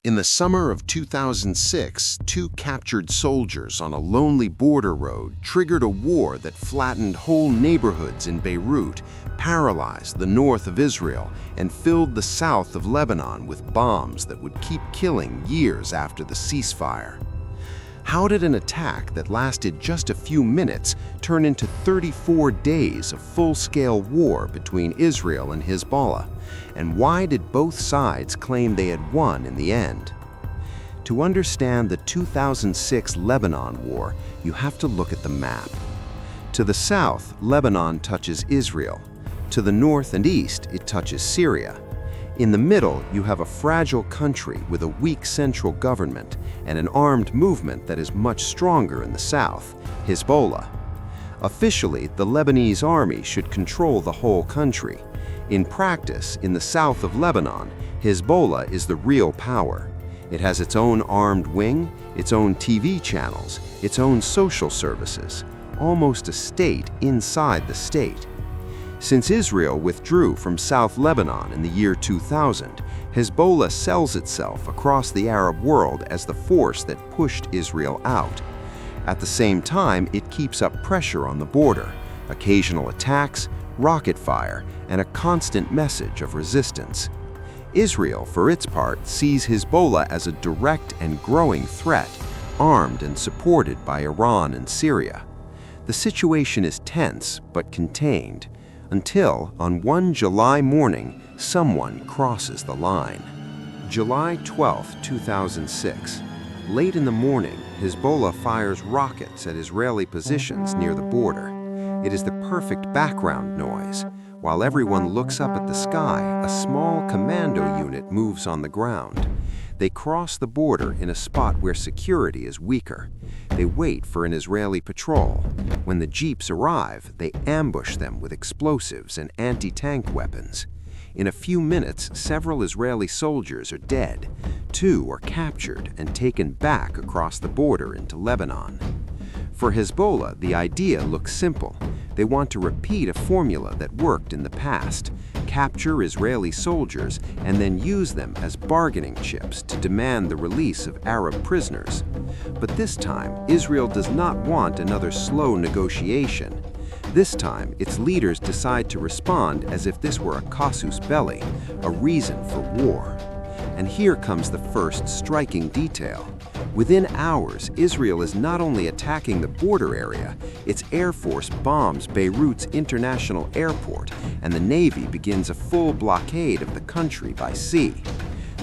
In the summer of 2006, two captured soldiers on a lonely border road triggered a war that flattened whole neighborhoods in Beirut, paralyzed the north of Israel, and filled the south of Lebanon with bombs that would keep killing years after the ceasefire. How did an attack that lasted just a few minutes turn into 34 days of full-scale war between Israel and Hezbollah? And why did both sides claim they had won in the end? To understand the 2006 Lebanon War, you have to look at the map. To the south, Lebanon touches Israel. To the north and east, it touches Syria. In the middle, you have a fragile country with a weak central government and an armed movement that is much stronger in the south, Hezbollah. Officially, the Lebanese army should control the whole country. In practice, in the south of Lebanon, Hezbollah is the real power. It has its own armed wing, its own TV channels, its own social services, almost a state inside the state. Since Israel withdrew from South Lebanon in the year 2000, Hezbollah sells itself across the Arab world as the force that pushed Israel out. At the same time, it keeps up pressure on the border, occasional attacks, rocket fire, and a constant message of resistance. Israel, for its part, sees Hezbollah as a direct and growing threat, armed and supported by Iran and Syria. The situation is tense but contained, until, on one July morning, someone crosses the line. July 12, 2006. Late in the morning, Hezbollah fires rockets at Israeli positions near the border. It is the perfect background noise. While everyone looks up at the sky, a small commando unit moves on the ground. They cross the border in a spot where security is weaker. They wait for an Israeli patrol. When the jeeps arrive, they ambush them with explosives and anti-tank weapons. In a few minutes, several Israeli soldiers are dead. Two are captured and taken back across the border into Lebanon. For Hezbollah, the idea looks simple. They want to repeat a formula that worked in the past: capture Israeli soldiers and then use them as bargaining chips to demand the release of Arab prisoners. But this time, Israel does not want another slow negotiation. This time, its leaders decide to respond as if this were a casus belli, a reason for war. And here comes the first striking detail. Within hours, Israel is not only attacking the border area, its air force bombs Beirut's international airport, and the Navy begins a full blockade of the country by sea.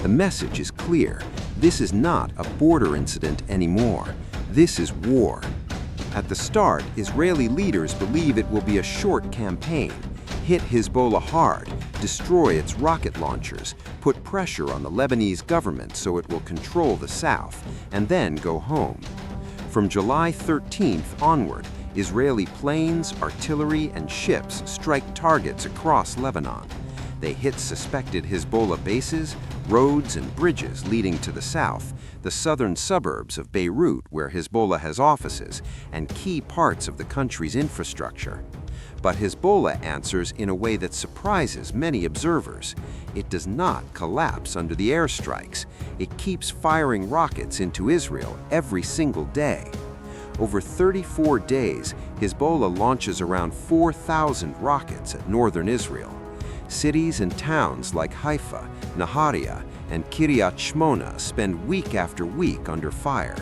The message is clear. This is not a border incident anymore. This is war. At the start, Israeli leaders believe it will be a short campaign. Hit Hezbollah hard, destroy its rocket launchers, put pressure on the Lebanese government so it will control the south, and then go home. From July 13th onward, Israeli planes, artillery, and ships strike targets across Lebanon. They hit suspected Hezbollah bases, roads, and bridges leading to the south, the southern suburbs of Beirut where Hezbollah has offices, and key parts of the country's infrastructure. But Hezbollah answers in a way that surprises many observers. It does not collapse under the airstrikes. It keeps firing rockets into Israel every single day. Over 34 days, Hezbollah launches around 4,000 rockets at northern Israel. Cities and towns like Haifa, Nahariya, and Kiryat Shmona spend week after week under fire.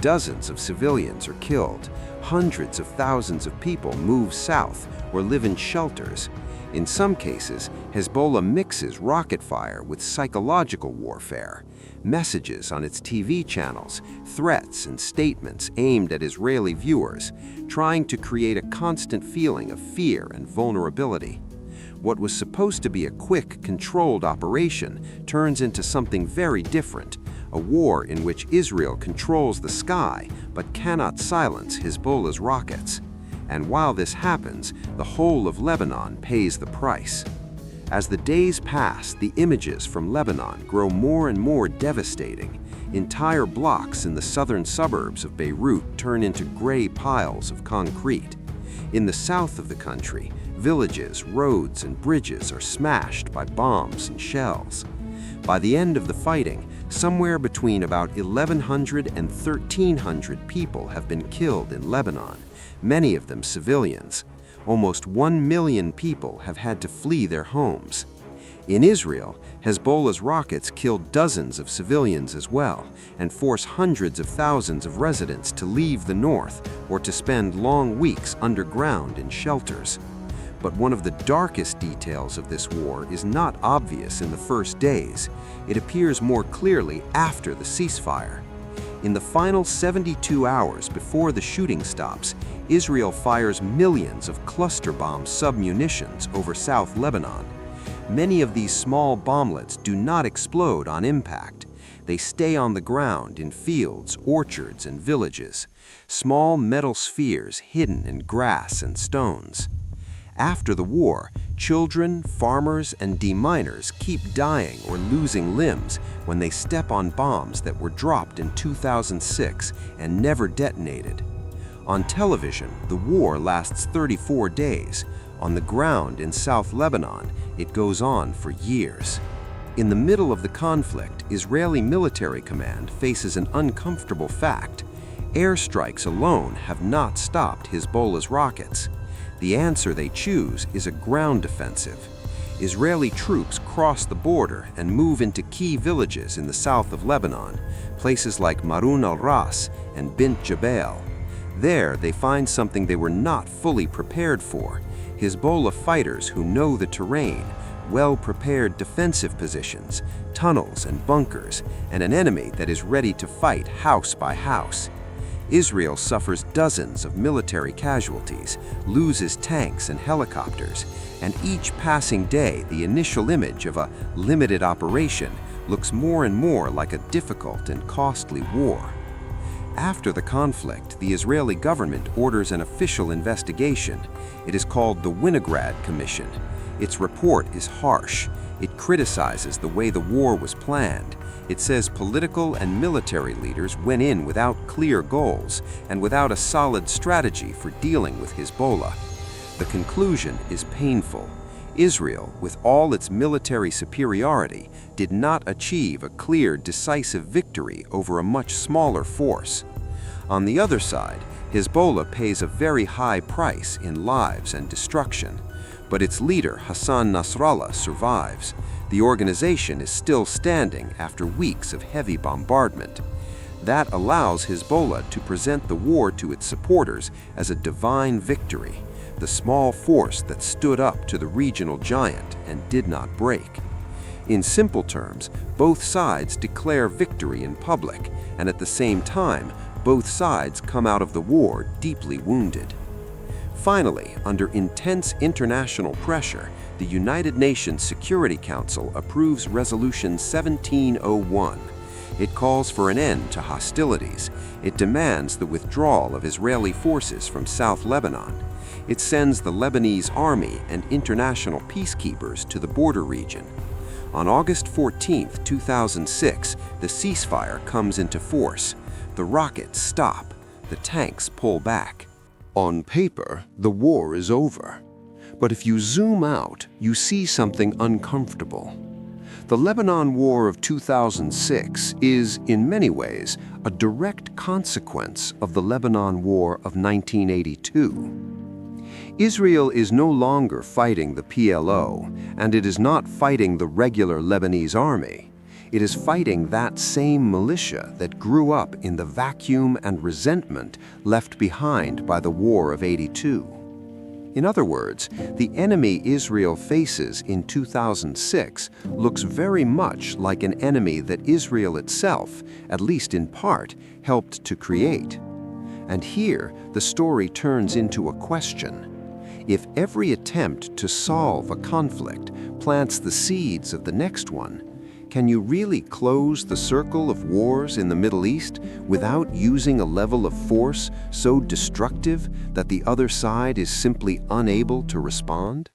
Dozens of civilians are killed. Hundreds of thousands of people move south or live in shelters. In some cases, Hezbollah mixes rocket fire with psychological warfare. Messages on its TV channels, threats and statements aimed at Israeli viewers, trying to create a constant feeling of fear and vulnerability. What was supposed to be a quick, controlled operation turns into something very different, a war in which Israel controls the sky but cannot silence Hezbollah's rockets. And while this happens, the whole of Lebanon pays the price. As the days pass, the images from Lebanon grow more and more devastating. Entire blocks in the southern suburbs of Beirut turn into gray piles of concrete. In the south of the country, villages, roads, and bridges are smashed by bombs and shells. By the end of the fighting, somewhere between about 1,100 and 1,300 people have been killed in Lebanon, many of them civilians. Almost 1 million people have had to flee their homes. In Israel, Hezbollah's rockets killed dozens of civilians as well, and force hundreds of thousands of residents to leave the north or to spend long weeks underground in shelters. But one of the darkest details of this war is not obvious in the first days. It appears more clearly after the ceasefire. In the final 72 hours before the shooting stops, Israel fires millions of cluster bomb submunitions over South Lebanon. Many of these small bomblets do not explode on impact. They stay on the ground in fields, orchards, and villages, small metal spheres hidden in grass and stones. After the war, children, farmers, and deminers keep dying or losing limbs when they step on bombs that were dropped in 2006 and never detonated. On television, the war lasts 34 days. On the ground in South Lebanon, it goes on for years. In the middle of the conflict, Israeli military command faces an uncomfortable fact. Airstrikes alone have not stopped Hezbollah's rockets. The answer they choose is a ground offensive. Israeli troops cross the border and move into key villages in the south of Lebanon, places like Marun al-Ras and Bint Jabal. There, they find something they were not fully prepared for: Hezbollah fighters who know the terrain, well-prepared defensive positions, tunnels and bunkers, and an enemy that is ready to fight house by house. Israel suffers dozens of military casualties, loses tanks and helicopters, and each passing day the initial image of a limited operation looks more and more like a difficult and costly war. After the conflict, the Israeli government orders an official investigation. It is called the Winograd Commission. Its report is harsh. It criticizes the way the war was planned. It says political and military leaders went in without clear goals and without a solid strategy for dealing with Hezbollah. The conclusion is painful. Israel, with all its military superiority, did not achieve a clear, decisive victory over a much smaller force. On the other side, Hezbollah pays a very high price in lives and destruction. But its leader, Hassan Nasrallah, survives. The organization is still standing after weeks of heavy bombardment. That allows Hezbollah to present the war to its supporters as a divine victory, the small force that stood up to the regional giant and did not break. In simple terms, both sides declare victory in public, and at the same time, both sides come out of the war deeply wounded. Finally, under intense international pressure, the United Nations Security Council approves Resolution 1701. It calls for an end to hostilities. It demands the withdrawal of Israeli forces from South Lebanon. It sends the Lebanese army and international peacekeepers to the border region. On August 14, 2006, the ceasefire comes into force. The rockets stop. The tanks pull back. On paper, the war is over. But if you zoom out, you see something uncomfortable. The Lebanon War of 2006 is, in many ways, a direct consequence of the Lebanon War of 1982. Israel is no longer fighting the PLO, and it is not fighting the regular Lebanese army. It is fighting that same militia that grew up in the vacuum and resentment left behind by the War of '82. In other words, the enemy Israel faces in 2006 looks very much like an enemy that Israel itself, at least in part, helped to create. And here, the story turns into a question. If every attempt to solve a conflict plants the seeds of the next one, can you really close the circle of wars in the Middle East without using a level of force so destructive that the other side is simply unable to respond?